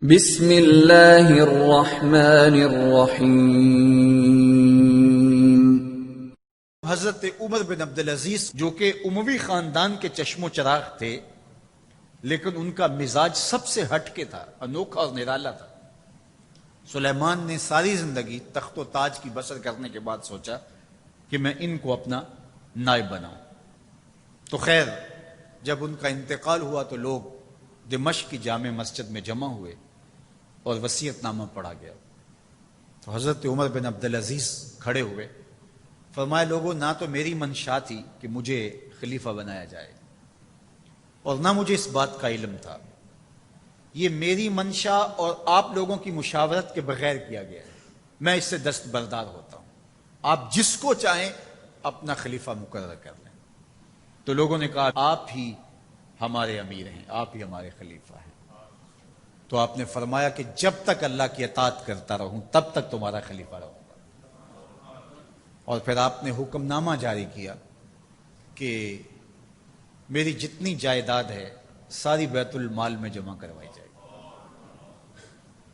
بسم اللہ الرحمن الرحیم۔ حضرت عمر بن عبدالعزیز جو کہ اموی خاندان کے چشم و چراغ تھے، لیکن ان کا مزاج سب سے ہٹ کے تھا، انوکھا اور نرالا تھا۔ سلیمان نے ساری زندگی تخت و تاج کی بسر کرنے کے بعد سوچا کہ میں ان کو اپنا نائب بناؤں۔ تو خیر، جب ان کا انتقال ہوا تو لوگ دمشق کی جامع مسجد میں جمع ہوئے اور وصیت نامہ پڑھا گیا۔ تو حضرت عمر بن عبدالعزیز کھڑے ہوئے، فرمائے لوگوں، نہ تو میری منشا تھی کہ مجھے خلیفہ بنایا جائے اور نہ مجھے اس بات کا علم تھا، یہ میری منشا اور آپ لوگوں کی مشاورت کے بغیر کیا گیا ہے، میں اس سے دستبردار ہوتا ہوں، آپ جس کو چاہیں اپنا خلیفہ مقرر کر لیں۔ تو لوگوں نے کہا آپ ہی ہمارے امیر ہیں، آپ ہی ہمارے خلیفہ ہیں۔ تو آپ نے فرمایا کہ جب تک اللہ کی اطاعت کرتا رہوں تب تک تمہارا خلیفہ رہوں گا۔ اور پھر آپ نے حکم نامہ جاری کیا کہ میری جتنی جائیداد ہے ساری بیت المال میں جمع کروائی جائے گی،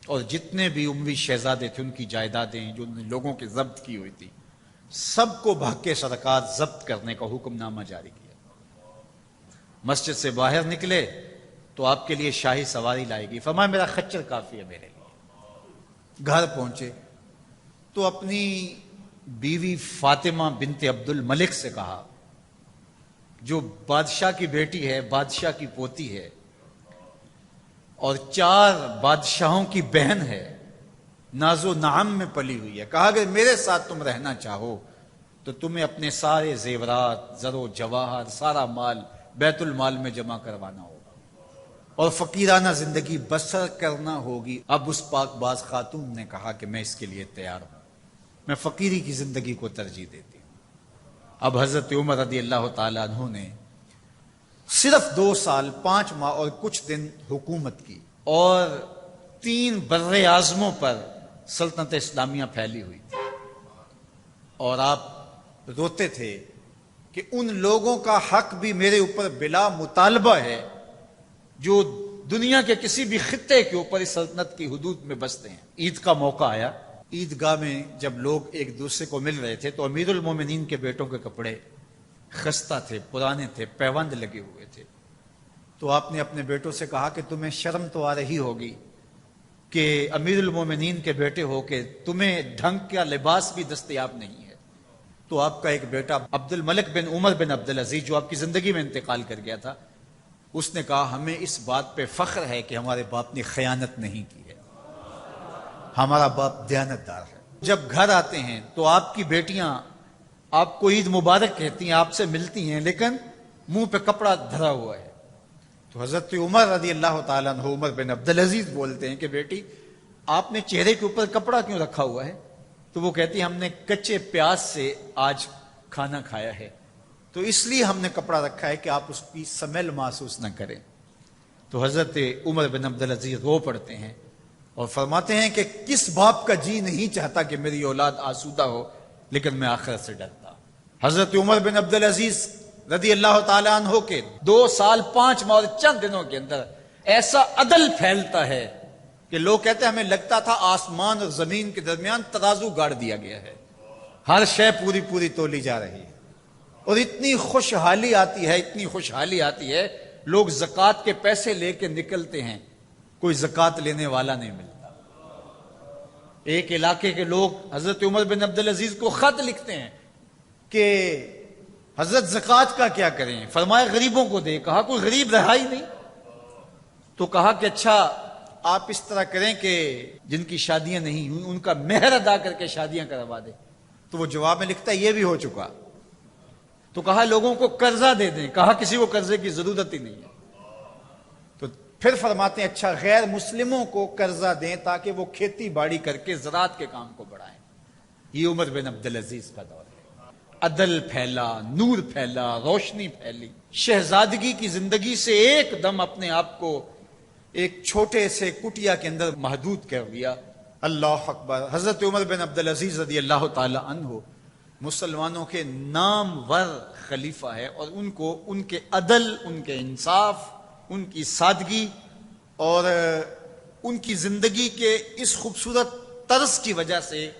اور جتنے بھی اموی شہزادے تھے ان کی جائیدادیں جو ان لوگوں کے ضبط کی ہوئی تھی سب کو بھگ کے سرکار ضبط کرنے کا حکم نامہ جاری کیا۔ مسجد سے باہر نکلے تو آپ کے لیے شاہی سواری لائے گی، فرمایا میرا خچر کافی ہے میرے لیے۔ گھر پہنچے تو اپنی بیوی فاطمہ بنت عبد الملک سے کہا، جو بادشاہ کی بیٹی ہے، بادشاہ کی پوتی ہے اور 4 بادشاہوں کی بہن ہے، ناز و نعم میں پلی ہوئی ہے، کہا اگر میرے ساتھ تم رہنا چاہو تو تمہیں اپنے سارے زیورات، زر و جواہر، سارا مال بیت المال میں جمع کروانا ہوگا اور فقیرانہ زندگی بسر کرنا ہوگی۔ اب اس پاک باز خاتون نے کہا کہ میں اس کے لیے تیار ہوں، میں فقیری کی زندگی کو ترجیح دیتی ہوں۔ اب حضرت عمر رضی اللہ تعالیٰ عنہ نے صرف 2 سال 5 ماہ اور کچھ دن حکومت کی، اور 3 بر اعظموں پر سلطنت اسلامیہ پھیلی ہوئی تھی، اور آپ روتے تھے کہ ان لوگوں کا حق بھی میرے اوپر بلا مطالبہ ہے جو دنیا کے کسی بھی خطے کے اوپر اس سلطنت کی حدود میں بستے ہیں۔ عید کا موقع آیا، عیدگاہ میں جب لوگ ایک دوسرے کو مل رہے تھے تو امیر المومنین کے بیٹوں کے کپڑے خستہ تھے، پرانے تھے، پیوند لگے ہوئے تھے۔ تو آپ نے اپنے بیٹوں سے کہا کہ تمہیں شرم تو آ رہی ہوگی کہ امیر المومنین کے بیٹے ہو کے تمہیں ڈھنگ کا لباس بھی دستیاب نہیں ہے۔ تو آپ کا ایک بیٹا عبد الملک بن عمر بن عبدالعزیز جو آپ کی زندگی میں انتقال کر گیا تھا، اس نے کہا ہمیں اس بات پہ فخر ہے کہ ہمارے باپ نے خیانت نہیں کی ہے، ہمارا باپ دیانتدار ہے۔ جب گھر آتے ہیں تو آپ کی بیٹیاں آپ کو عید مبارک کہتی ہیں، آپ سے ملتی ہیں، لیکن منہ پہ کپڑا دھرا ہوا ہے۔ تو حضرت عمر رضی اللہ تعالیٰ عنہ عمر بن عبدالعزیز بولتے ہیں کہ بیٹی آپ نے چہرے کے اوپر کپڑا کیوں رکھا ہوا ہے؟ تو وہ کہتی ہے ہم نے کچے پیاز سے آج کھانا کھایا ہے، تو اس لیے ہم نے کپڑا رکھا ہے کہ آپ اس کی سمیل محسوس نہ کریں۔ تو حضرت عمر بن عبدالعزیز رو پڑتے ہیں اور فرماتے ہیں کہ کس باپ کا جی نہیں چاہتا کہ میری اولاد آسودہ ہو، لیکن میں آخرت سے ڈرتا۔ حضرت عمر بن عبدالعزیز رضی اللہ تعالیٰ عنہ کے 2 سال 5 ماہ اور چند دنوں کے اندر ایسا عدل پھیلتا ہے کہ لوگ کہتے ہیں ہمیں لگتا تھا آسمان اور زمین کے درمیان ترازو گاڑ دیا گیا ہے، ہر شے پوری پوری تولی جا رہی ہے، اور اتنی خوشحالی آتی ہے، اتنی خوشحالی آتی ہے، لوگ زکوٰۃ کے پیسے لے کے نکلتے ہیں، کوئی زکوٰۃ لینے والا نہیں ملتا۔ ایک علاقے کے لوگ حضرت عمر بن عبدالعزیز کو خط لکھتے ہیں کہ حضرت زکوٰۃ کا کیا کریں؟ فرمایا غریبوں کو دے۔ کہا کوئی غریب رہا ہی نہیں، تو کہا کہ اچھا آپ اس طرح کریں کہ جن کی شادیاں نہیں ہوئی ان کا مہر ادا کر کے شادیاں کروا دیں۔ تو وہ جواب میں لکھتا ہے یہ بھی ہو چکا۔ تو کہا لوگوں کو قرضہ دے دیں، کہا کسی کو قرضے کی ضرورت ہی نہیں ہے۔ تو پھر فرماتے ہیں اچھا غیر مسلموں کو قرضہ دیں تاکہ وہ کھیتی باڑی کر کے زراعت کے کام کو بڑھائیں۔ یہ عمر بن عبدالعزیز کا دور ہے۔ عدل پھیلا، نور پھیلا، روشنی پھیلی۔ شہزادگی کی زندگی سے ایک دم اپنے آپ کو ایک چھوٹے سے کٹیا کے اندر محدود کر لیا۔ اللہ اکبر۔ حضرت عمر بن عبدالعزیز رضی اللہ تعالی عنہ مسلمانوں کے نامور خلیفہ ہے، اور ان کو ان کے عدل، ان کے انصاف، ان کی سادگی اور ان کی زندگی کے اس خوبصورت طرز کی وجہ سے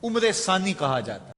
عمر ثانی کہا جاتا ہے۔